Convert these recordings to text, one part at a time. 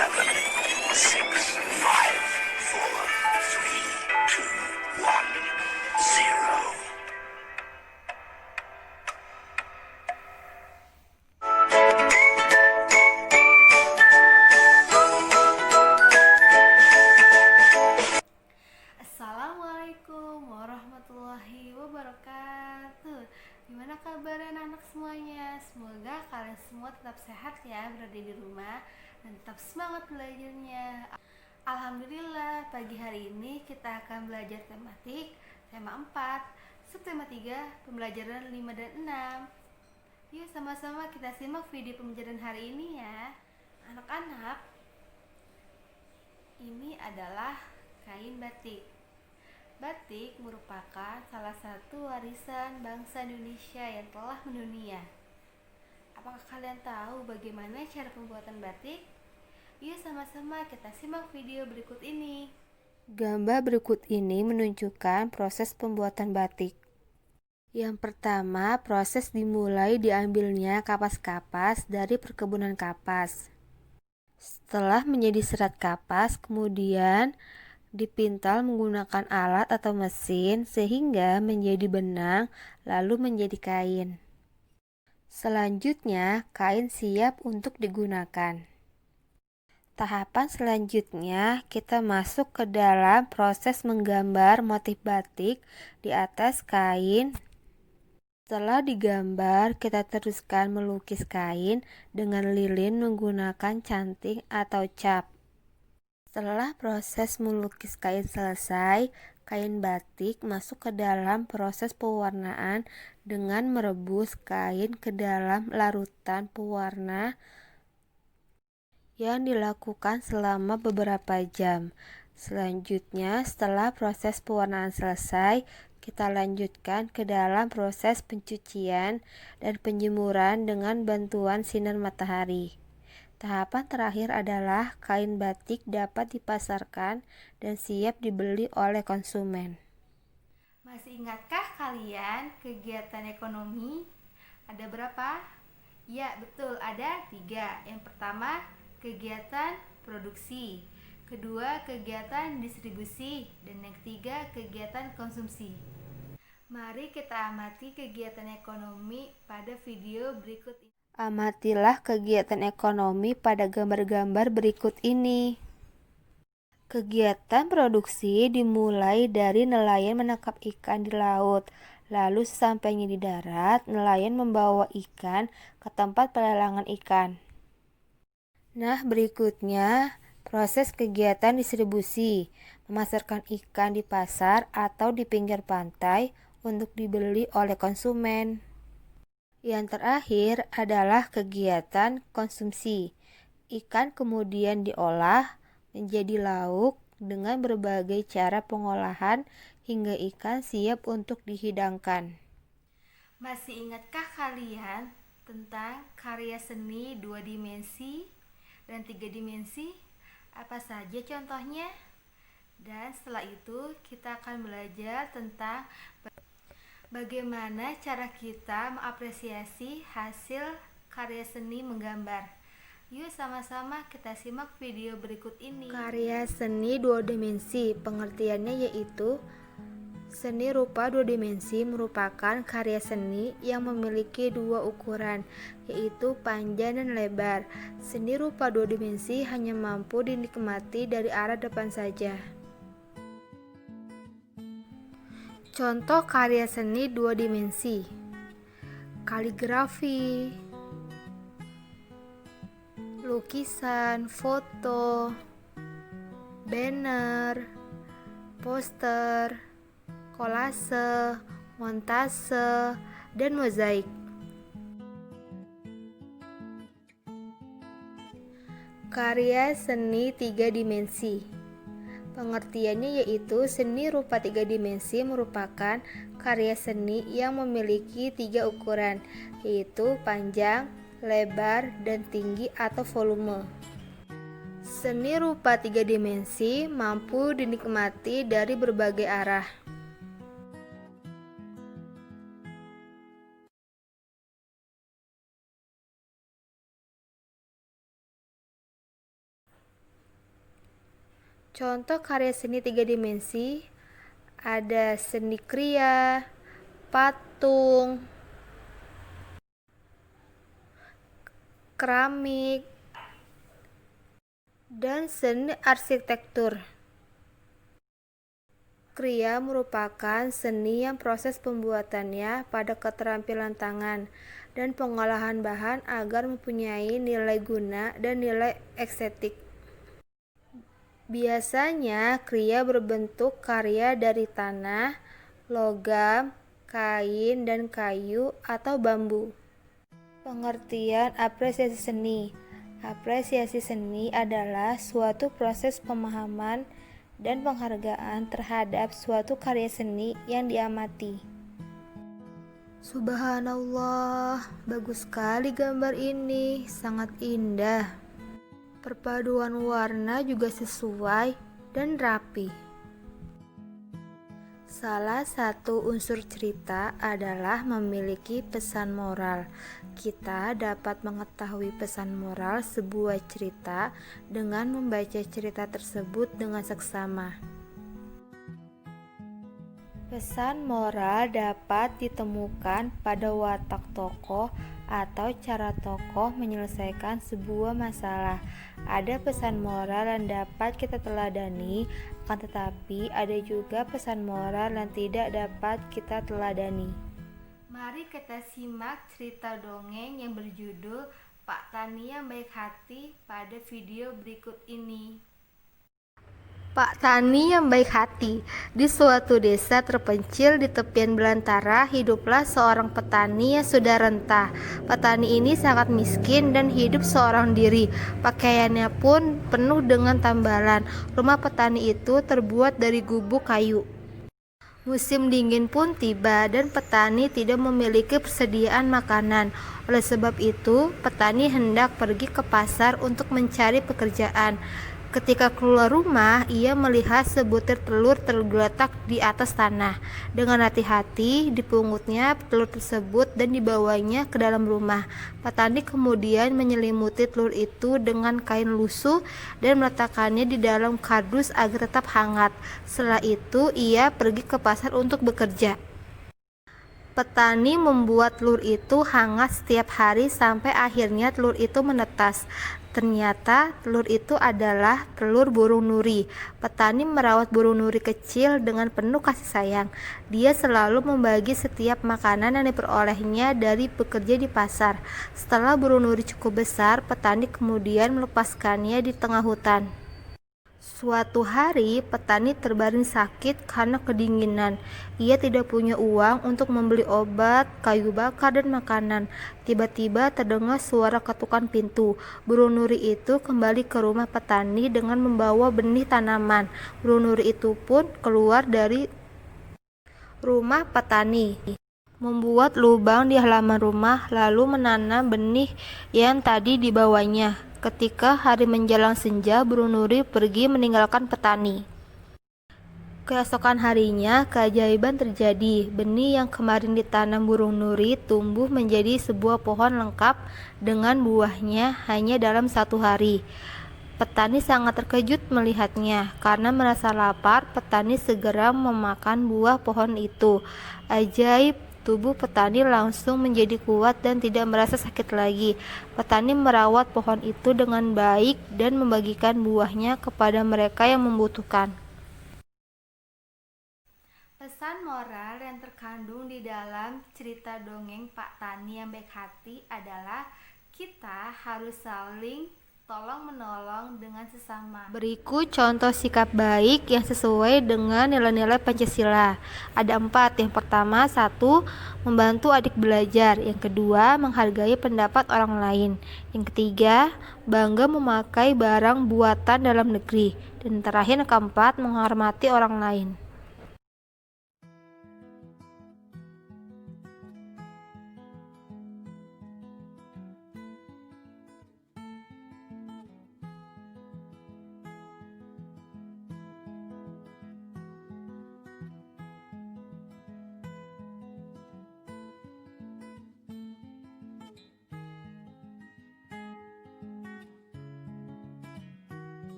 7, 6, 5, 4, 3, 2, 1, 0. Assalamualaikum warahmatullahi wabarakatuh. Gimana kabar anak-anak semuanya? Semoga kalian semua tetap sehat ya, berada di rumah dan tetap semangat belajarnya. Alhamdulillah, pagi hari ini kita akan belajar tematik tema 4, subtema 3, pembelajaran 5 dan 6. Yuk sama-sama kita simak video pembelajaran hari ini ya. Anak-anak, ini adalah kain batik. Batik merupakan salah satu warisan bangsa Indonesia yang telah mendunia. Apakah kalian tahu bagaimana cara pembuatan batik? Yuk sama-sama kita simak video berikut ini. Gambar berikut ini menunjukkan proses pembuatan batik. Yang pertama, proses dimulai diambilnya kapas-kapas dari perkebunan kapas. Setelah menjadi serat kapas, kemudian dipintal menggunakan alat atau mesin sehingga menjadi benang, lalu menjadi kain. Selanjutnya, kain siap untuk digunakan. Tahapan selanjutnya, kita masuk ke dalam proses menggambar motif batik di atas kain. Setelah digambar, kita teruskan melukis kain dengan lilin menggunakan canting atau cap. Setelah proses melukis kain selesai, kain batik masuk ke dalam proses pewarnaan dengan merebus kain ke dalam larutan pewarna yang dilakukan selama beberapa jam. Selanjutnya, setelah proses pewarnaan selesai, kita lanjutkan ke dalam proses pencucian dan penjemuran dengan bantuan sinar matahari. Tahapan terakhir adalah kain batik dapat dipasarkan dan siap dibeli oleh konsumen. Masih ingatkah kalian kegiatan ekonomi? Ada berapa? Ya, betul, ada 3. Yang pertama, kegiatan produksi. Kedua, kegiatan distribusi. Dan yang ketiga, kegiatan konsumsi. Mari kita amati kegiatan ekonomi pada video berikut ini. Amatilah kegiatan ekonomi pada gambar-gambar berikut ini. Kegiatan produksi dimulai dari nelayan menangkap ikan di laut. Lalu sesampainya di darat, nelayan membawa ikan ke tempat pelelangan ikan. Nah, berikutnya proses kegiatan distribusi, memasarkan ikan di pasar atau di pinggir pantai untuk dibeli oleh konsumen. Yang terakhir adalah kegiatan konsumsi. Ikan kemudian diolah menjadi lauk dengan berbagai cara pengolahan hingga ikan siap untuk dihidangkan. Masih ingatkah kalian tentang karya seni 2 dimensi dan 3 dimensi? Apa saja contohnya? Dan setelah itu kita akan belajar tentang bagaimana cara kita mengapresiasi hasil karya seni menggambar. Yuk sama-sama kita simak video berikut ini. Karya seni 2 dimensi, pengertiannya yaitu seni rupa 2 dimensi merupakan karya seni yang memiliki 2 ukuran, yaitu panjang dan lebar. Seni rupa 2 dimensi hanya mampu dinikmati dari arah depan saja. Contoh karya seni 2 dimensi: kaligrafi, lukisan, foto, banner, poster, kolase, montase, dan mozaik. Karya seni 3 dimensi, pengertiannya yaitu seni rupa 3 dimensi merupakan karya seni yang memiliki 3 ukuran, yaitu panjang, lebar, dan tinggi atau volume. Seni rupa 3 dimensi mampu dinikmati dari berbagai arah. Contoh karya seni 3 dimensi ada seni kriya, patung, keramik, dan seni arsitektur. Kriya merupakan seni yang proses pembuatannya pada keterampilan tangan dan pengolahan bahan agar mempunyai nilai guna dan nilai estetik. Biasanya kriya berbentuk karya dari tanah, logam, kain, dan kayu atau bambu. Pengertian apresiasi seni. Apresiasi seni adalah suatu proses pemahaman dan penghargaan terhadap suatu karya seni yang diamati. Subhanallah, bagus sekali gambar ini, sangat indah. Perpaduan warna juga sesuai dan rapi. Salah satu unsur cerita adalah memiliki pesan moral. Kita dapat mengetahui pesan moral sebuah cerita dengan membaca cerita tersebut dengan seksama. Pesan moral dapat ditemukan pada watak tokoh atau cara tokoh menyelesaikan sebuah masalah. Ada pesan moral yang dapat kita teladani, akan tetapi ada juga pesan moral yang tidak dapat kita teladani. Mari kita simak cerita dongeng yang berjudul Pak Tani yang Baik Hati pada video berikut ini. Pak Tani yang baik hati. Di suatu desa terpencil di tepian belantara hiduplah seorang petani yang sudah renta. Petani ini sangat miskin dan hidup seorang diri. Pakaiannya pun penuh dengan tambalan. Rumah petani itu terbuat dari gubuk kayu. Musim dingin pun tiba dan petani tidak memiliki persediaan makanan. Oleh sebab itu, petani hendak pergi ke pasar untuk mencari pekerjaan. Ketika keluar rumah, ia melihat sebutir telur tergeletak di atas tanah. Dengan hati-hati, dipungutnya telur tersebut dan dibawanya ke dalam rumah. Petani kemudian menyelimuti telur itu dengan kain lusuh dan meletakkannya di dalam kardus agar tetap hangat. Setelah itu, ia pergi ke pasar untuk bekerja. Petani membuat telur itu hangat setiap hari sampai akhirnya telur itu menetas. Ternyata telur itu adalah telur burung nuri. Petani merawat burung nuri kecil dengan penuh kasih sayang. Dia selalu membagi setiap makanan yang diperolehnya dari bekerja di pasar. Setelah burung nuri cukup besar, petani kemudian melepaskannya di tengah hutan. Suatu hari, petani terbaring sakit karena kedinginan. Ia tidak punya uang untuk membeli obat, kayu bakar, dan makanan. Tiba-tiba terdengar suara ketukan pintu. Burung nuri itu kembali ke rumah petani dengan membawa benih tanaman. Burung nuri itu pun keluar dari rumah petani, membuat lubang di halaman rumah, lalu menanam benih yang tadi dibawanya. Ketika hari menjelang senja, burung nuri pergi meninggalkan petani. Keesokan harinya, keajaiban terjadi. Benih yang kemarin ditanam burung nuri tumbuh menjadi sebuah pohon lengkap dengan buahnya hanya dalam 1 hari. Petani sangat terkejut melihatnya. Karena merasa lapar, petani segera memakan buah pohon itu. Ajaib! Tubuh petani langsung menjadi kuat dan tidak merasa sakit lagi. Petani merawat pohon itu dengan baik dan membagikan buahnya kepada mereka yang membutuhkan. Pesan moral yang terkandung di dalam cerita dongeng Pak Tani yang Baik Hati adalah kita harus saling tolong-menolong dengan sesama. Berikut contoh sikap baik yang sesuai dengan nilai-nilai Pancasila. Ada 4. Yang pertama, 1. Membantu adik belajar. Yang kedua, menghargai pendapat orang lain. Yang ketiga, bangga memakai barang buatan dalam negeri. Dan terakhir, yang keempat, menghormati orang lain.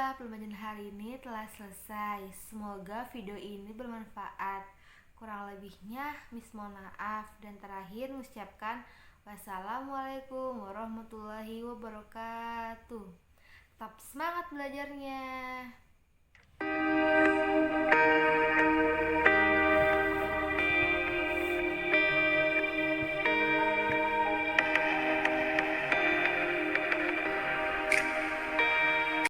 Baiklah, pembelajaran hari ini telah selesai. Semoga video ini bermanfaat. Kurang lebihnya, Miss mohon maaf. Dan terakhir, mengucapkan wassalamualaikum warahmatullahi wabarakatuh. Tetap semangat belajarnya.